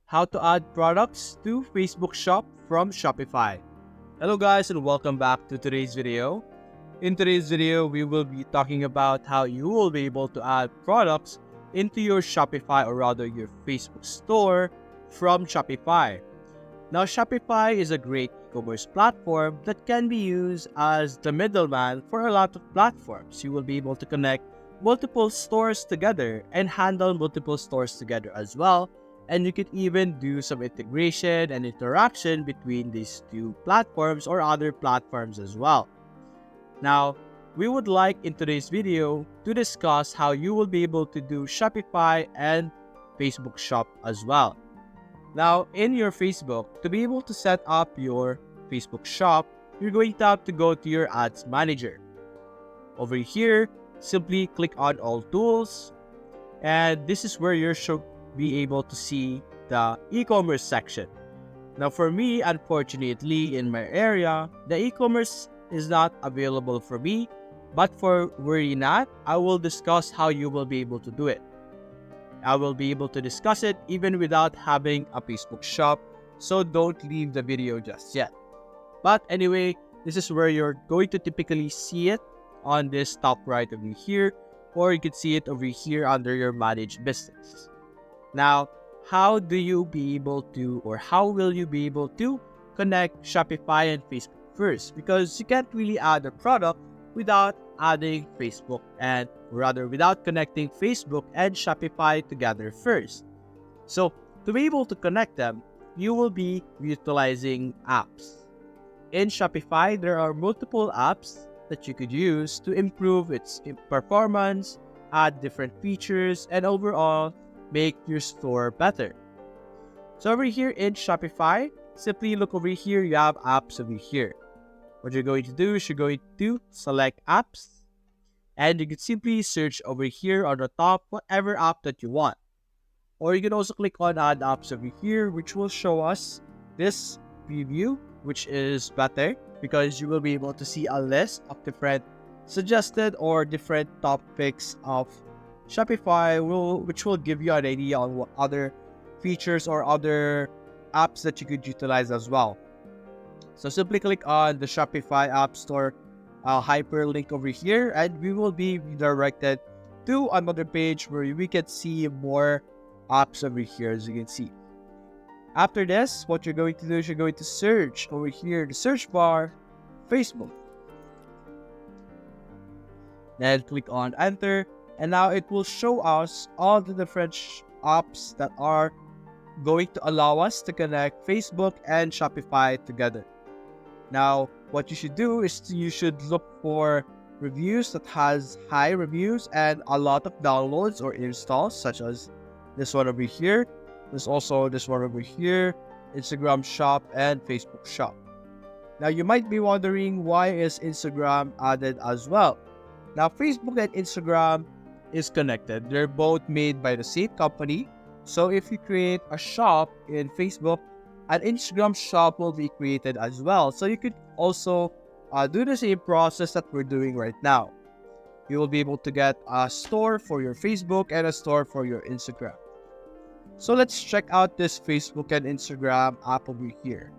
how to add products to Facebook Shop from Shopify. Hello guys and welcome back to today's video. In today's video, we will be talking about how you will be able to add products into your Shopify or rather your Facebook store from Shopify. Now, Shopify is a great e-commerce platform that can be used as the middleman for a lot of platforms. You will be able to connect multiple stores together and handle multiple stores together as well. And you could even do some integration and interaction between these two platforms or other platforms as well. Now, we would like in today's video to discuss how you will be able to do Shopify and Facebook Shop as well. Now, in your Facebook, to be able to set up your Facebook shop, you're going to have to go to your Ads Manager. Over here, simply click on All Tools, and this is where you should be able to see the e-commerce section. Now, for me, unfortunately, in my area, the e-commerce is not available for me, but for worry not, I will discuss how you will be able to do it. I will be able to discuss it even without having a Facebook shop, so don't leave the video just yet. But anyway, this is where you're going to typically see it on this top right over here, or you can see it over here under your managed business. Now, how do you be able to, or how will you be able to connect Shopify and Facebook first? Because you can't really add a product without adding Facebook and rather without connecting Facebook and Shopify together first. So to be able to connect them, you will be utilizing apps. In Shopify, there are multiple apps that you could use to improve its performance, add different features, and overall make your store better. So over here in Shopify, simply look over here, you have apps over here. What you're going to do is you're going to select apps, and you can simply search over here on the top whatever app that you want. Or you can also click on add apps over here, which will show us this preview, which is better because you will be able to see a list of different suggested or different topics of Shopify, which will give you an idea on what other features or other apps that you could utilize as well. So simply click on the Shopify App Store hyperlink over here, and we will be redirected to another page where we can see more apps over here, as you can see. After this, what you're going to do is you're going to search over here in the search bar, Facebook. Then click on enter, and now it will show us all the different apps that are going to allow us to connect Facebook and Shopify together. Now, what you should do is you should look for reviews that has high reviews and a lot of downloads or installs, such as this one over here. There's also this one over here, Instagram Shop and Facebook Shop. Now, you might be wondering, why is Instagram added as well? Now, Facebook and Instagram is connected. They're both made by the same company. So if you create a shop in Facebook, an Instagram shop will be created as well. So you could also do the same process that we're doing right now. You will be able to get a store for your Facebook and a store for your Instagram. So let's check out this Facebook and Instagram app over here.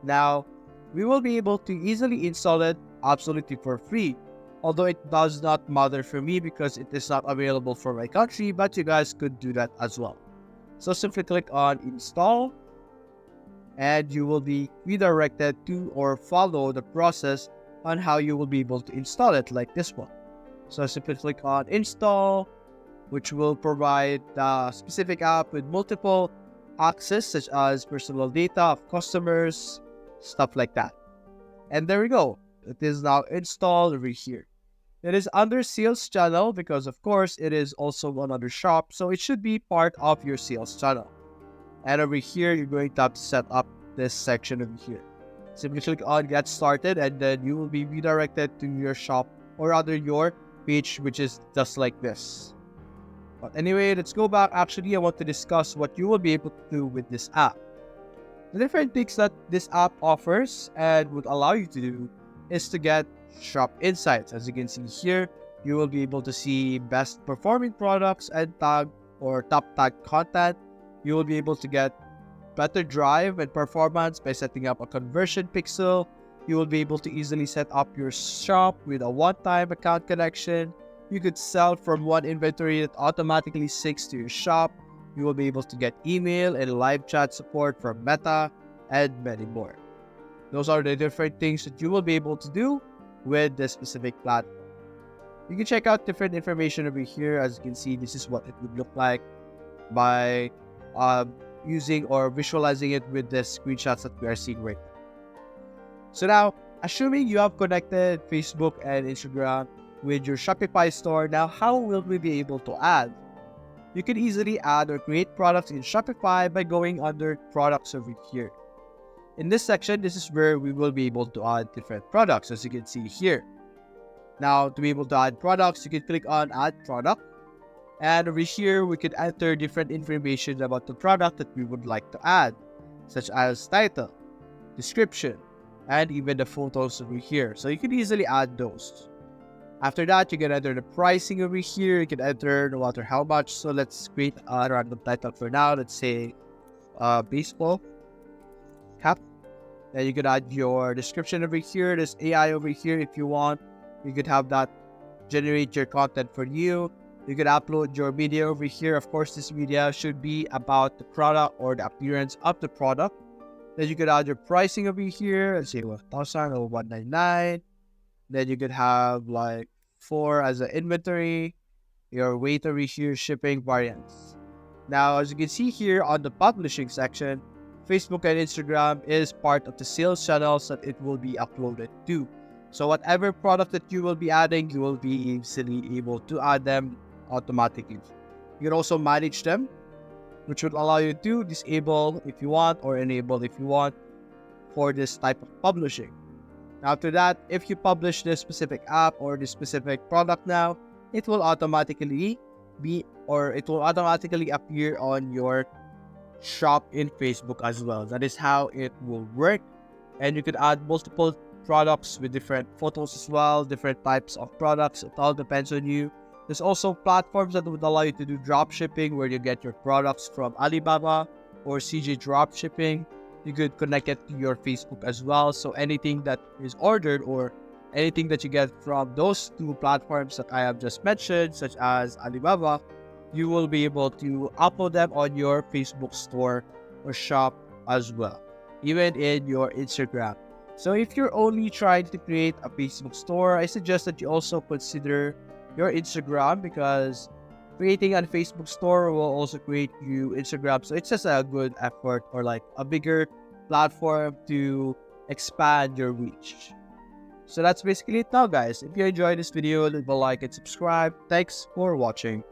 Now, we will be able to easily install it absolutely for free. Although it does not matter for me because it is not available for my country, but you guys could do that as well. So simply click on install, and you will be redirected to or follow the process on how you will be able to install it, like this one. So simply click on install, which will provide the specific app with multiple access, such as personal data of customers, stuff like that. And there we go. It is now installed over here. It is under sales channel because of course it is also another shop, so it should be part of your sales channel. And over here, you're going to have to set up this section over here. Simply click on get started, and then you will be redirected to your shop or rather your page, which is just like this. But anyway, let's go back. Actually, I want to discuss what you will be able to do with this app. The different things that this app offers and would allow you to do is to get shop insights. As you can see here, you will be able to see best performing products and tag or top tag content. You will be able to get better drive and performance by setting up a conversion pixel. You will be able to easily set up your shop with a one-time account connection. You could sell from one inventory that automatically syncs to your shop. You will be able to get email and live chat support from Meta and many more. Those are the different things that you will be able to do with this specific platform. You can check out different information over here. As you can see, this is what it would look like by using or visualizing it with the screenshots that we are seeing right now. So now, assuming you have connected Facebook and Instagram with your Shopify store, now how will we be able to add? You can easily add or create products in Shopify by going under products over here. In this section, this is where we will be able to add different products, as you can see here. Now, to be able to add products, you can click on add product. And over here, we could enter different information about the product that we would like to add, such as title, description, and even the photos over here. So you can easily add those. After that, you can enter the pricing over here. You can enter no matter how much. So let's create a random title for now. Let's say baseball cap. Then you could add your description over here. There's AI over here if you want. You could have that generate your content for you. You could upload your video over here. Of course, this video should be about the product or the appearance of the product. Then you could add your pricing over here. Let's say 1,000 or 199. Then you could have like 4 as an inventory. Your weight over here, shipping variants. Now, as you can see here on the publishing section, Facebook and Instagram is part of the sales channels that it will be uploaded to. So whatever product that you will be adding, you will be easily able to add them automatically. You can also manage them, which would allow you to disable if you want or enable if you want for this type of publishing. After that, if you publish this specific app or this specific product now, it will automatically appear on your shop in Facebook as well. That is how it will work. And you could add multiple products with different photos as well, different types of products. It all depends on you. There's also platforms that would allow you to do drop shipping, where you get your products from Alibaba or CJ drop shipping. You could connect it to your Facebook as well. So anything that is ordered or anything that you get from those two platforms that I have just mentioned, such as Alibaba, you will be able to upload them on your Facebook store or shop as well, even in your Instagram. So if you're only trying to create a Facebook store, I suggest that you also consider your Instagram, because creating a Facebook store will also create you Instagram. So it's just a good effort, or like a bigger platform to expand your reach. So that's basically it now, guys. If you enjoyed this video, leave a like and subscribe. Thanks for watching.